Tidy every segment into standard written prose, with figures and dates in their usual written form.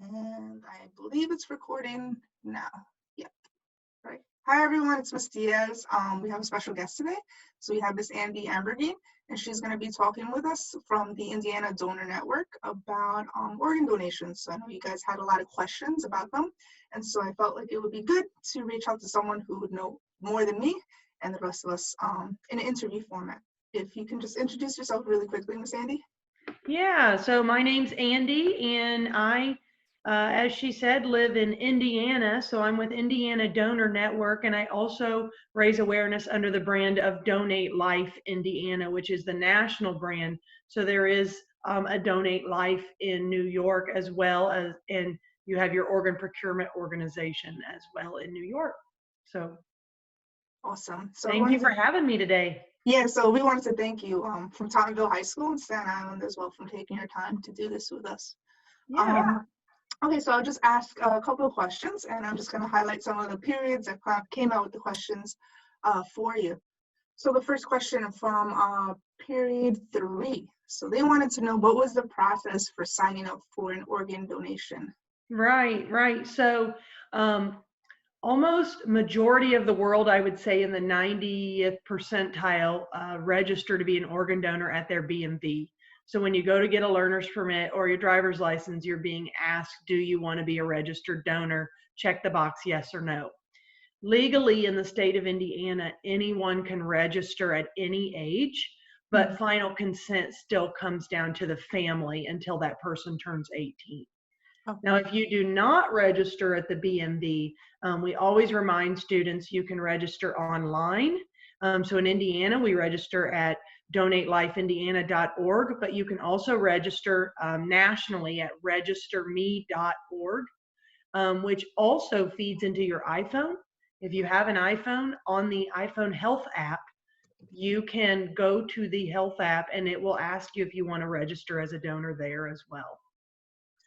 And I believe it's recording now. Yep. Right. Hi, everyone. It's Miss Diaz. We have a special guest today. So we have Miss Andy Ambergine, and she's going to be talking with us from the Indiana Donor Network about organ donations. So I know you guys had a lot of questions about them, and so I felt like it would be good to reach out to someone who would know more than me and the rest of us in an interview format. If you can just introduce yourself really quickly, Miss Andy. Yeah, so my name's Andy, and I, as she said, live in Indiana. So I'm with Indiana Donor Network, and I also raise awareness under the brand of Donate Life Indiana, which is the national brand. So there is a Donate Life in New York as well as, and you have your organ procurement organization as well in New York. So Awesome. So thank you for having me today. Yeah, so we wanted to thank you from Tottenville High School in Staten Island as well for taking your time to do this with us. Yeah. Okay, so I'll just ask a couple of questions, and I'm just going to highlight some of the periods that came out with the questions for you. So the first question from period 3. So they wanted to know, what was the process for signing up for an organ donation? Right. So almost majority of the world, I would say in the 90th percentile, register to be an organ donor at their BMV. So when you go to get a learner's permit or your driver's license, you're being asked, do you want to be a registered donor? Check the box, yes or no. Legally in the state of Indiana, anyone can register at any age, but final consent still comes down to the family until that person turns 18. Now, if you do not register at the BMV, we always remind students you can register online. So in Indiana, we register at donatelifeindiana.org, but you can also register nationally at registerme.org, which also feeds into your iPhone. If you have an iPhone, on the iPhone Health app, you can go to the Health app and it will ask you if you want to register as a donor there as well.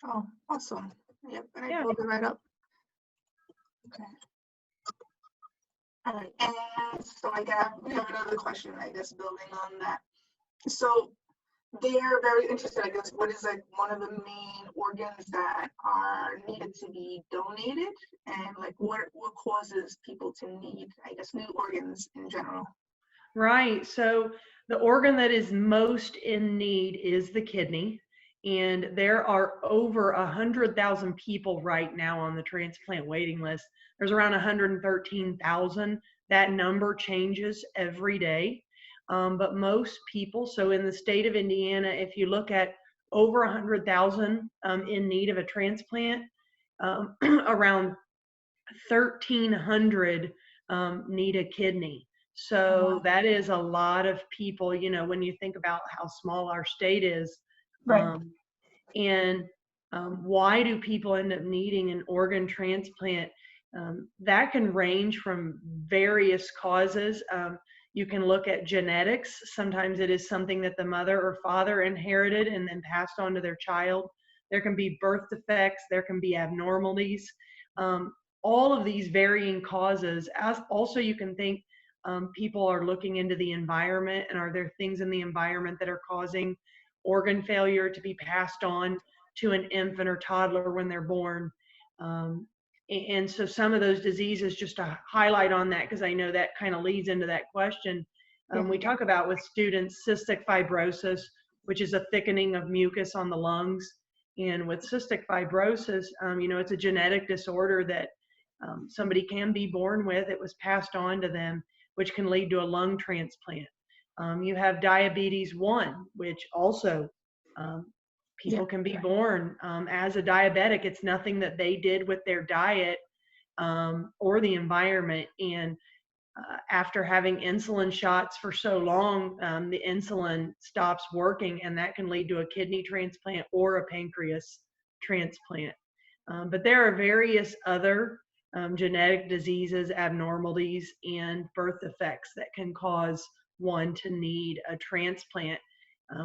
Oh, awesome. Yep, and I pulled it right up. Okay. All right, and so we have another question, I guess, building on that. So they're very interested, I guess, what is like one of the main organs that are needed to be donated, and like what causes people to need, I guess, new organs in general? Right. So the organ that is most in need is the kidney. And there are over 100,000 people right now on the transplant waiting list. There's around 113,000. That number changes every day. But most people, so in the state of Indiana, if you look at over 100,000 in need of a transplant, around 1,300 need a kidney. So that is a lot of people, you know, when you think about how small our state is. Right. And why do people end up needing an organ transplant? That can range from various causes. You can look at genetics. Sometimes it is something that the mother or father inherited and then passed on to their child. There can be birth defects. There can be abnormalities. All of these varying causes. As also, you can think people are looking into the environment, and are there things in the environment that are causing organ failure to be passed on to an infant or toddler when they're born. And so some of those diseases, just to highlight on that, because I know that kind of leads into that question, we talk about with students cystic fibrosis, which is a thickening of mucus on the lungs. And with cystic fibrosis, you know, it's a genetic disorder that somebody can be born with. It was passed on to them, which can lead to a lung transplant. You have diabetes 1, which also people can be born as a diabetic. It's nothing that they did with their diet or the environment. And after having insulin shots for so long, the insulin stops working, and that can lead to a kidney transplant or a pancreas transplant. But there are various other genetic diseases, abnormalities, and birth defects that can cause one to need a transplant.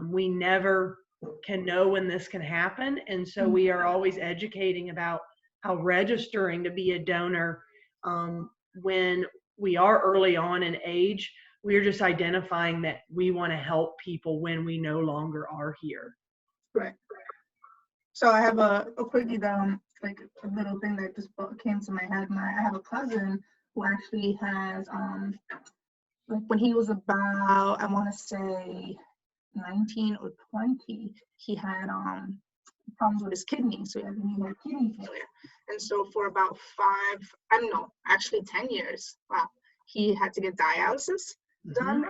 We never can know when this can happen, and so we are always educating about how registering to be a donor, when we are early on in age, we're just identifying that we want to help people when we no longer are here. Right. So I have a quickie like a little thing that just came to my head. I have a cousin who actually has like when he was about, I want to say 19 or 20, he had problems with his kidney. So he had kidney failure. And so for about 10 years, wow, he had to get dialysis done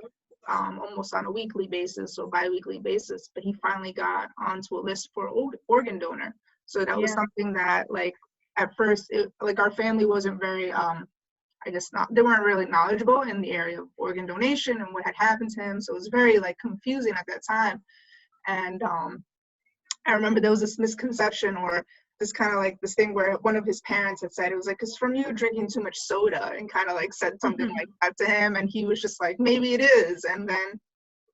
almost on a weekly basis or bi-weekly basis. But he finally got onto a list for organ donor. So that was something that, like, at first, like, our family wasn't very I guess not, they weren't really knowledgeable in the area of organ donation and what had happened to him. So it was very, like, confusing at that time. And I remember there was this misconception, or this kind of like this thing where one of his parents had said, it was like, it's from you drinking too much soda, and kind of like said something like that to him. And he was just like, maybe it is. And then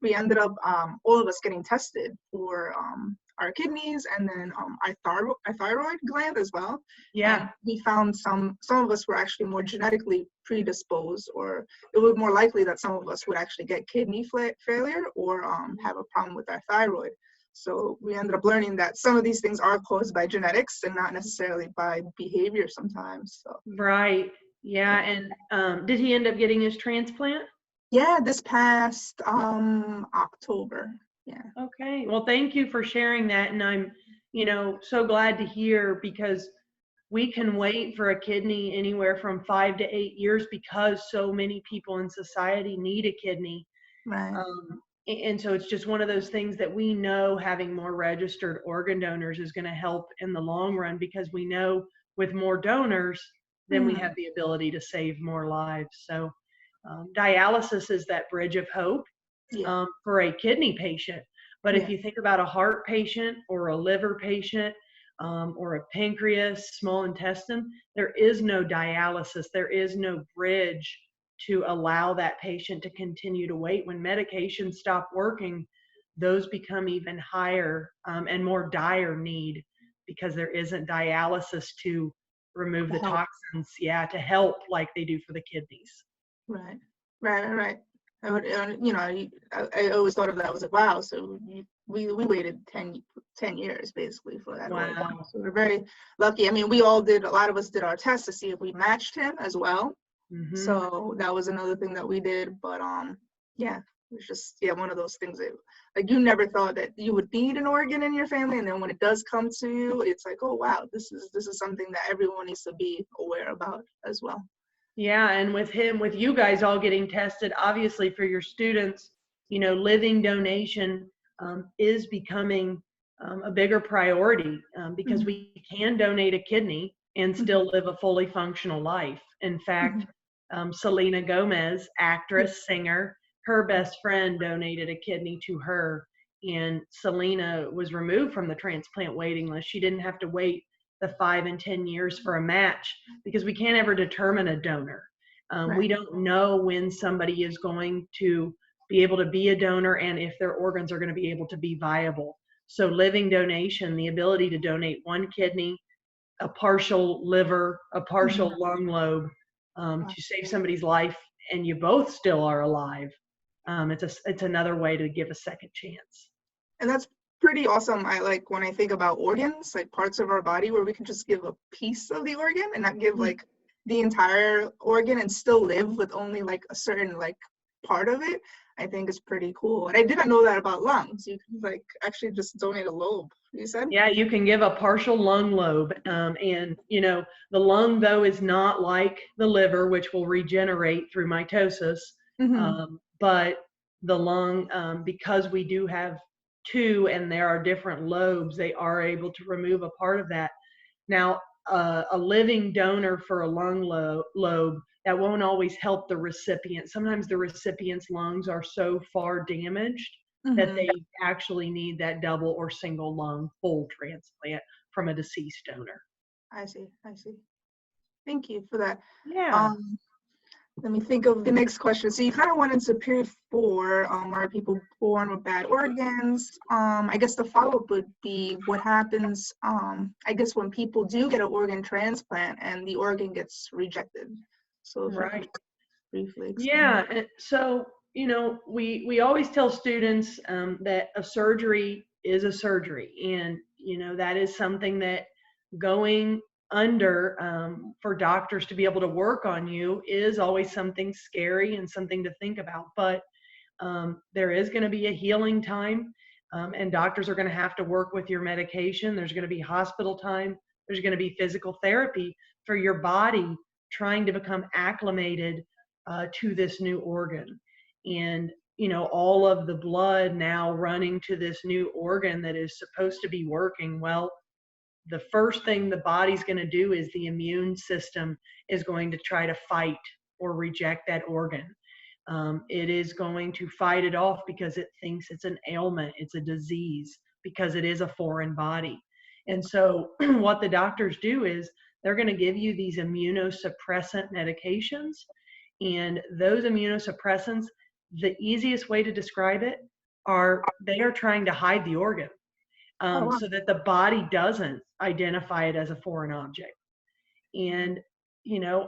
we ended up, all of us getting tested for our kidneys, and then our thyroid gland as well. Yeah. And we found some of us were actually more genetically predisposed, or it was more likely that some of us would actually get kidney failure or have a problem with our thyroid. So we ended up learning that some of these things are caused by genetics and not necessarily by behavior sometimes. So. Right. Yeah. And did he end up getting his transplant? Yeah, this past October. Yeah. Okay. Well, thank you for sharing that. And I'm, so glad to hear, because we can wait for a kidney anywhere from 5 to 8 years because so many people in society need a kidney. Right. And so it's just one of those things that we know having more registered organ donors is going to help in the long run, because we know with more donors, then we have the ability to save more lives. So dialysis is that bridge of hope for a kidney patient. But if you think about a heart patient or a liver patient or a pancreas, small intestine, there is no dialysis. There is no bridge to allow that patient to continue to wait. When medications stop working, those become even higher and more dire need, because there isn't dialysis to remove the toxins, to help like they do for the kidneys. Right. I would, I always thought of that. I was like, wow, so we waited 10 years basically for that. Wow. So we're very lucky. I mean, a lot of us did our tests to see if we matched him as well. So that was another thing that we did. But it was just one of those things that, like, you never thought that you would need an organ in your family, and then when it does come to you, it's like, oh wow, this is something that everyone needs to be aware about as well. Yeah, and with you guys all getting tested, obviously for your students, living donation is becoming a bigger priority because we can donate a kidney and still live a fully functional life. In fact, Selena Gomez, actress, singer, her best friend donated a kidney to her, and Selena was removed from the transplant waiting list. She didn't have to wait the 5 and 10 years for a match, because we can't ever determine a donor. We don't know when somebody is going to be able to be a donor and if their organs are going to be able to be viable. So living donation, the ability to donate one kidney, a partial liver, a partial lung lobe, to save somebody's life, and you both still are alive. It's another way to give a second chance. And that's pretty awesome. I like when I think about organs, like parts of our body where we can just give a piece of the organ and not give like the entire organ and still live with only like a certain like part of it. I think is pretty cool. And I didn't know that about lungs. You can like actually just donate a lobe, you said? Yeah, you can give a partial lung lobe. And the lung, though, is not like the liver, which will regenerate through mitosis. But the lung, because we do have two and there are different lobes, they are able to remove a part of that. Now, a living donor for a lung lobe, that won't always help the recipient. Sometimes the recipient's lungs are so far damaged that they actually need that double or single lung full transplant from a deceased donor. I see. Thank you for that. Yeah. Let me think of the next question. So you kind of went into period 4, are people born with bad organs? I guess the follow-up would be what happens, I guess, when people do get an organ transplant and the organ gets rejected. So right. Briefly explain. Yeah. And so, we always tell students that a surgery is a surgery, and that is something that going under for doctors to be able to work on you is always something scary and something to think about. But there is going to be a healing time, and doctors are going to have to work with your medication. There's going to be hospital time. There's going to be physical therapy for your body trying to become acclimated to this new organ. And, all of the blood now running to this new organ that is supposed to be working. Well, the first thing the body's going to do is the immune system is going to try to fight or reject that organ. It is going to fight it off because it thinks it's an ailment, it's a disease, because it is a foreign body. And so what the doctors do is they're going to give you these immunosuppressant medications. And those immunosuppressants, the easiest way to describe it they are trying to hide the organ so that the body doesn't identify it as a foreign object. And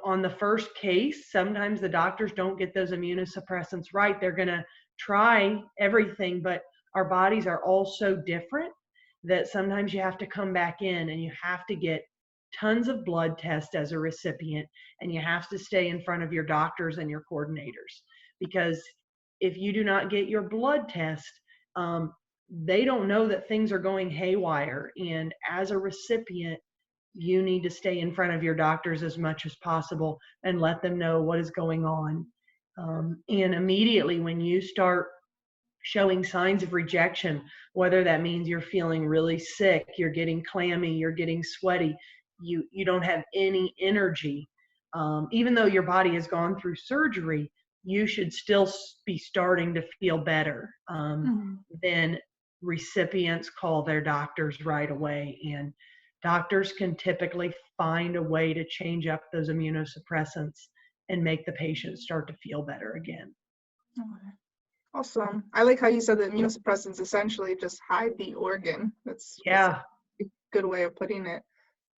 on the first case, sometimes the doctors don't get those immunosuppressants right. They're going to try everything, but our bodies are all so different that sometimes you have to come back in and you have to get tons of blood tests as a recipient, and you have to stay in front of your doctors and your coordinators, because if you do not get your blood test, they don't know that things are going haywire. And as a recipient, you need to stay in front of your doctors as much as possible and let them know what is going on. And immediately when you start showing signs of rejection, whether that means you're feeling really sick, you're getting clammy, you're getting sweaty, you don't have any energy, even though your body has gone through surgery, you should still be starting to feel better. Then recipients call their doctors right away, and doctors can typically find a way to change up those immunosuppressants and make the patient start to feel better again. Okay. Awesome. I like how you said that immunosuppressants essentially just hide the organ. That's a good way of putting it.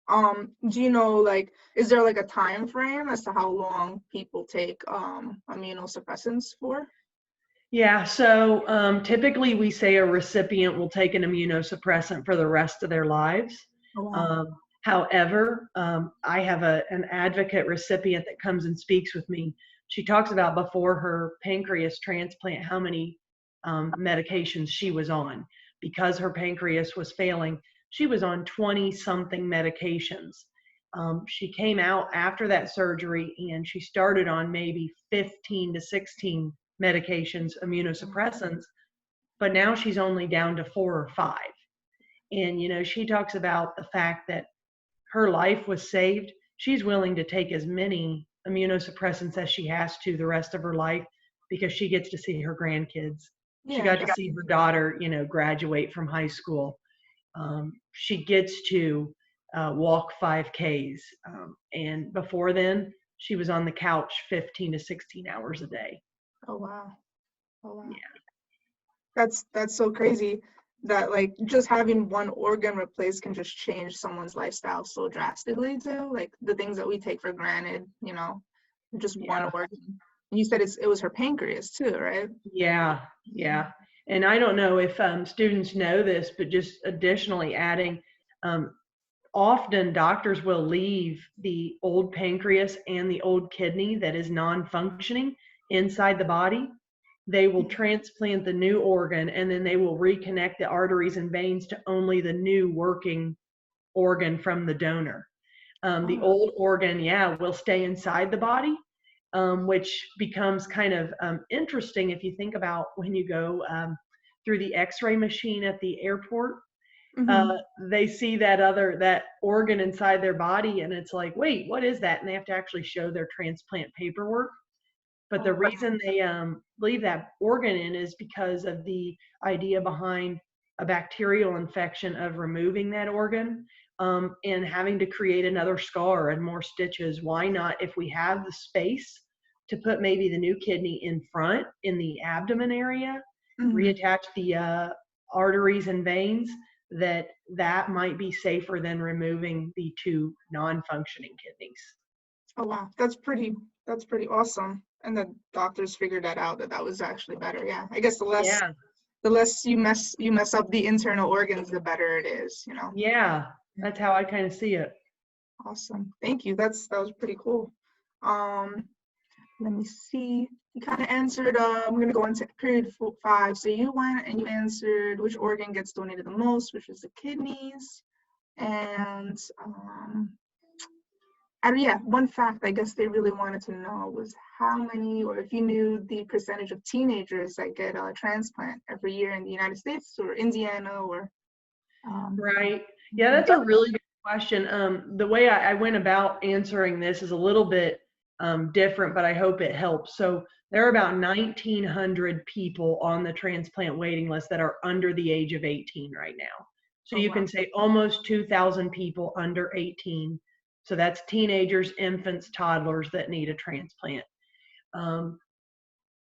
Do you know, is there a time frame as to how long people take immunosuppressants for? Yeah, so typically we say a recipient will take an immunosuppressant for the rest of their lives. Oh, wow. However, I have an advocate recipient that comes and speaks with me. She talks about before her pancreas transplant how many medications she was on. Because her pancreas was failing, she was on 20-something medications. She came out after that surgery and she started on maybe 15 to 16 medications, immunosuppressants, but now she's only down to 4 or 5. And, she talks about the fact that her life was saved. She's willing to take as many immunosuppressants as she has to the rest of her life because she gets to see her grandkids. She got to see her daughter, graduate from high school. She gets to walk 5Ks. And before then, she was on the couch 15 to 16 hours a day. Oh, wow. Oh, wow. Yeah. That's so crazy that just having one organ replaced can just change someone's lifestyle so drastically too. The things that we take for granted, just one organ. And you said it was her pancreas too, right? Yeah. And I don't know if students know this, but just additionally adding, often doctors will leave the old pancreas and the old kidney that is non-functioning inside the body. They will transplant the new organ, and then they will reconnect the arteries and veins to only the new working organ from the donor. The old organ, will stay inside the body, which becomes kind of interesting if you think about when you go through the X-ray machine at the airport. They see that organ inside their body, and it's like, wait, what is that? And they have to actually show their transplant paperwork. But the reason they leave that organ in is because of the idea behind a bacterial infection of removing that organ and having to create another scar and more stitches. Why not, if we have the space to put maybe the new kidney in front in the abdomen area, reattach the arteries and veins, that might be safer than removing the 2 non-functioning kidneys. Oh, wow. That's pretty awesome. And the doctors figured that out, that was actually better. Yeah. I guess the less the less you mess up the internal organs, the better it is, you know. Yeah, that's how I kind of see it. Awesome. Thank you. That was pretty cool. Let me see. You kind of answered, I'm going to go into period 5. So you went and you answered which organ gets donated the most, which is the kidneys. And yeah, one fact I guess they really wanted to know was how many, or if you knew the percentage of teenagers that get a transplant every year in the United States or Indiana or. Right. Yeah, that's a really good question. The way I went about answering this is a little bit different, but I hope it helps. So there are about 1,900 people on the transplant waiting list that are under the age of 18 right now. So Oh, you wow. can say almost 2,000 people under 18. So that's teenagers, infants, toddlers that need a transplant.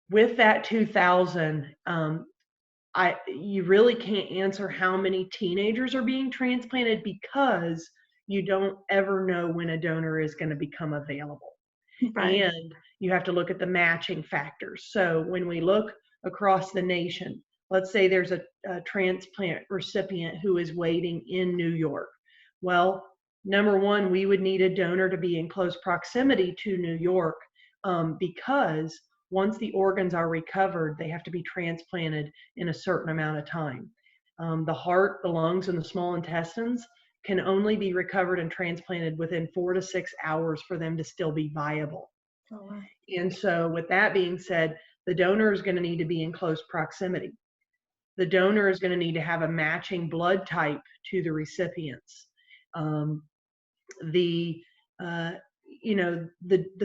With that 2,000, you really can't answer how many teenagers are being transplanted because you don't ever know when a donor is going to become available. Right. And you have to look at the matching factors. So when we look across the nation, let's say there's a transplant recipient who is waiting in New York. Well, number one, we would need a donor to be in close proximity to New York because once the organs are recovered, they have to be transplanted in a certain amount of time. The heart, the lungs, and the small intestines can only be recovered and transplanted within 4 to 6 hours for them to still be viable. Oh, wow. And so with that being said, the donor is going to need to be in close proximity. The donor is going to need to have a matching blood type to the recipients. The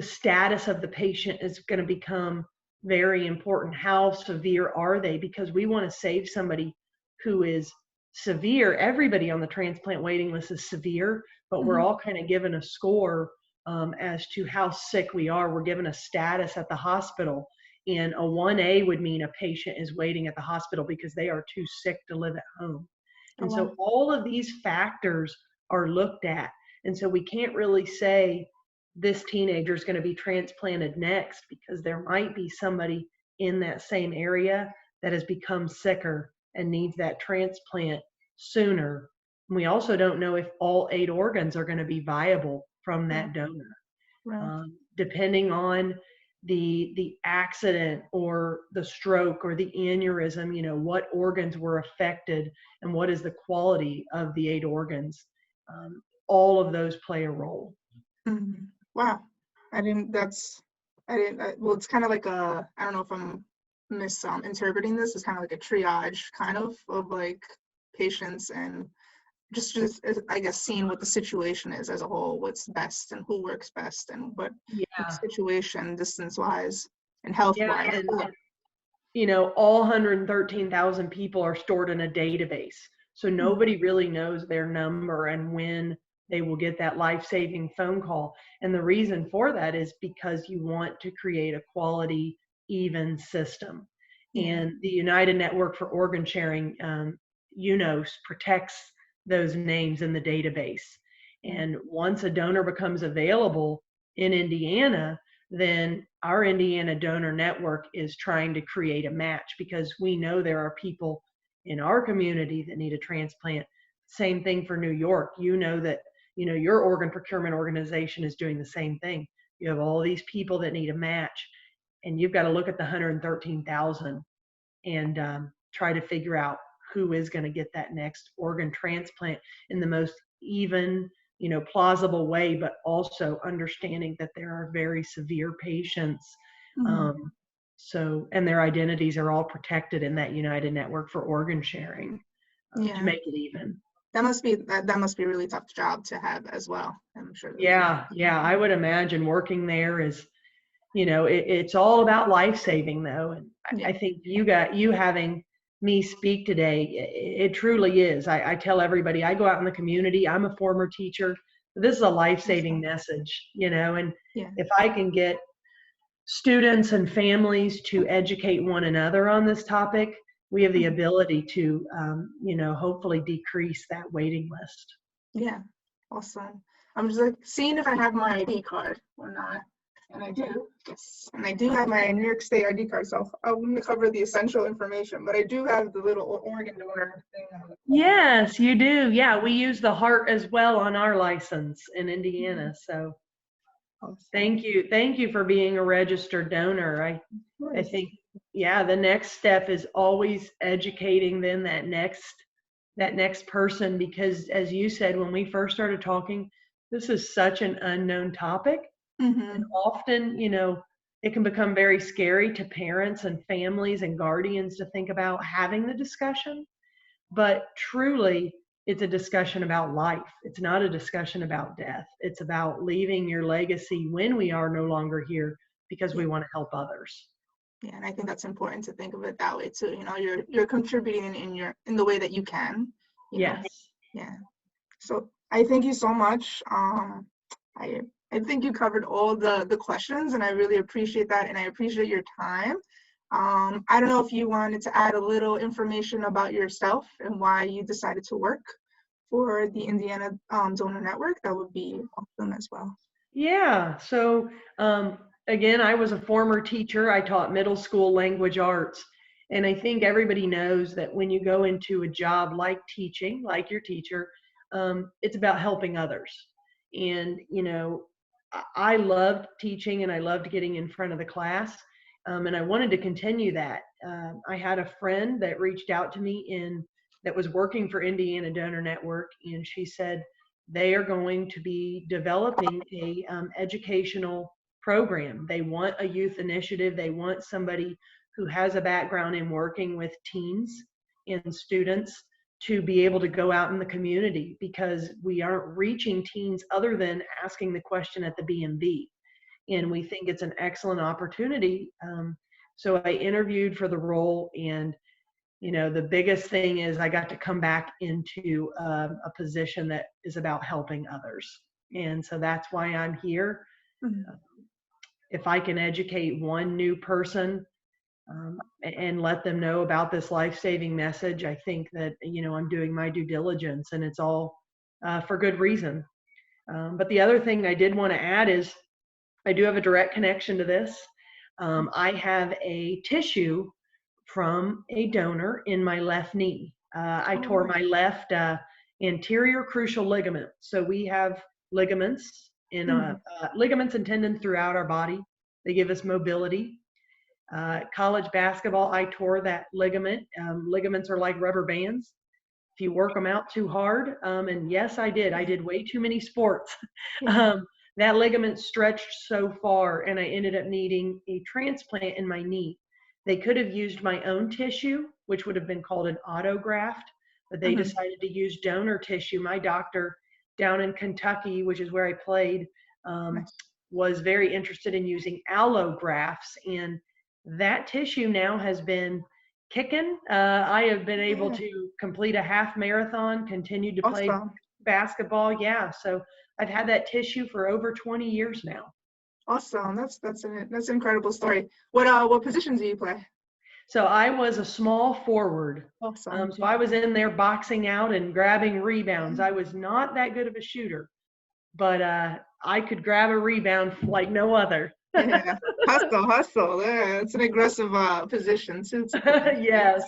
status of the patient is going to become very important. How severe are they? Because we want to save somebody who is severe. Everybody on the transplant waiting list is severe, but we're all kind of given a score as to how sick we are. We're given a status at the hospital, and a 1A would mean a patient is waiting at the hospital because they are too sick to live at home. And so all of these factors are looked at. And so we can't really say this teenager is going to be transplanted next because there might be somebody in that same area that has become sicker and needs that transplant sooner. We also don't know if all 8 organs are going to be viable from that donor. Right. Depending on the accident or the stroke or the aneurysm, what organs were affected and what is the quality of the 8 organs. All of those play a role. Wow. Well, it's kind of like I don't know if I'm misinterpreting this. It's kind of like a triage kind of like patients and just I guess seeing what the situation is as a whole, what's best and who works best and what situation distance wise and health wise. And all 113,000 people are stored in a database. So nobody really knows their number and when they will get that life-saving phone call. And the reason for that is because you want to create a quality, even system. And the United Network for Organ Sharing, UNOS, protects those names in the database. And once a donor becomes available in Indiana, then our Indiana Donor Network is trying to create a match because we know there are people in our community that need a transplant. Same thing for New York. You know that your organ procurement organization is doing the same thing. You have all these people that need a match, and you've got to look at the 113,000 and try to figure out who is going to get that next organ transplant in the most even, plausible way, but also understanding that there are very severe patients. And their identities are all protected in that United Network for Organ Sharing to make it even. That must be a really tough job to have as well, I'm sure. Yeah, I would imagine working there is, it's all about life saving though. And I think you having me speak today, it truly is. I tell everybody, I go out in the community, I'm a former teacher. This is a life-saving message, and if I can get students and families to educate one another on this topic, we have the ability to, hopefully decrease that waiting list. Yeah, awesome. I'm just like seeing if I have my ID card or not. And I do, yes. And I do have my New York State ID card, so I wouldn't cover the essential information, but I do have the little organ donor thing on it. Yes, you do. Yeah, we use the heart as well on our license in Indiana. So thank you. Thank you for being a registered donor. I think, yeah, the next step is always educating them, that next person, because as you said, when we first started talking, this is such an unknown topic. And often, it can become very scary to parents and families and guardians to think about having the discussion. But truly, it's a discussion about life. It's not a discussion about death. It's about leaving your legacy when we are no longer here, because we want to help others. Yeah, and I think that's important to think of it that way too. You're contributing in the way that you can. Yes. Yeah. So I thank you so much. I think you covered all the questions, and I really appreciate that, and I appreciate your time. I don't know if you wanted to add a little information about yourself and why you decided to work for the Indiana Donor Network. That would be awesome as well. Yeah. So again, I was a former teacher. I taught middle school language arts. And I think everybody knows that when you go into a job like teaching, like your teacher, it's about helping others. And, I loved teaching and I loved getting in front of the class. And I wanted to continue that. I had a friend that reached out to me that was working for Indiana Donor Network, and she said they are going to be developing a educational program. They want a youth initiative. They want somebody who has a background in working with teens and students to be able to go out in the community, because we aren't reaching teens other than asking the question at the BMV. And we think it's an excellent opportunity. So I interviewed for the role, and the biggest thing is I got to come back into a position that is about helping others. And so that's why I'm here. If I can educate one new person and let them know about this life-saving message, I think that, I'm doing my due diligence, and it's all for good reason. But the other thing I did want to add is I do have a direct connection to this. I have a tissue from a donor in my left knee. I tore my left anterior crucial ligament. So we have ligaments ligaments and tendons throughout our body. They give us mobility. College basketball, I tore that ligament. Ligaments are like rubber bands. If you work them out too hard, and yes, I did way too many sports. That ligament stretched so far, and I ended up needing a transplant in my knee. They could have used my own tissue, which would have been called an autograft, but they decided to use donor tissue. My doctor down in Kentucky, which is where I played, was very interested in using allografts, and that tissue now has been kicking. I have been able to complete a half marathon, continued to play basketball. Yeah, so I've had that tissue for over 20 years now. Awesome. That's an incredible story. What position do you play? So I was a small forward. Awesome. So I was in there boxing out and grabbing rebounds. I was not that good of a shooter, but I could grab a rebound like no other. Yeah. Hustle. Yeah, it's an aggressive position too. Yes.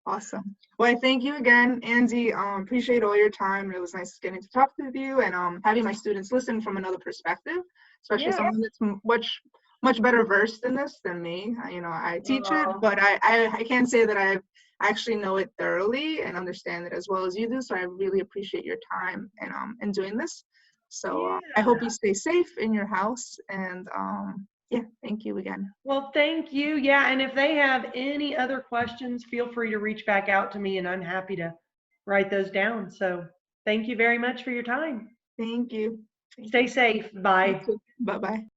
Awesome. Well, I thank you again, Andy. Appreciate all your time. It was nice getting to talk with you and having my students listen from another perspective, especially someone that's much better versed in this than me. I teach it, but I can't say that I actually know it thoroughly and understand it as well as you do. So I really appreciate your time and doing this. So I hope you stay safe in your house, and thank you again. Well, thank you. Yeah, and if they have any other questions, feel free to reach back out to me, and I'm happy to write those down. So thank you very much for your time. Thank you. Stay safe. Bye. Bye-bye.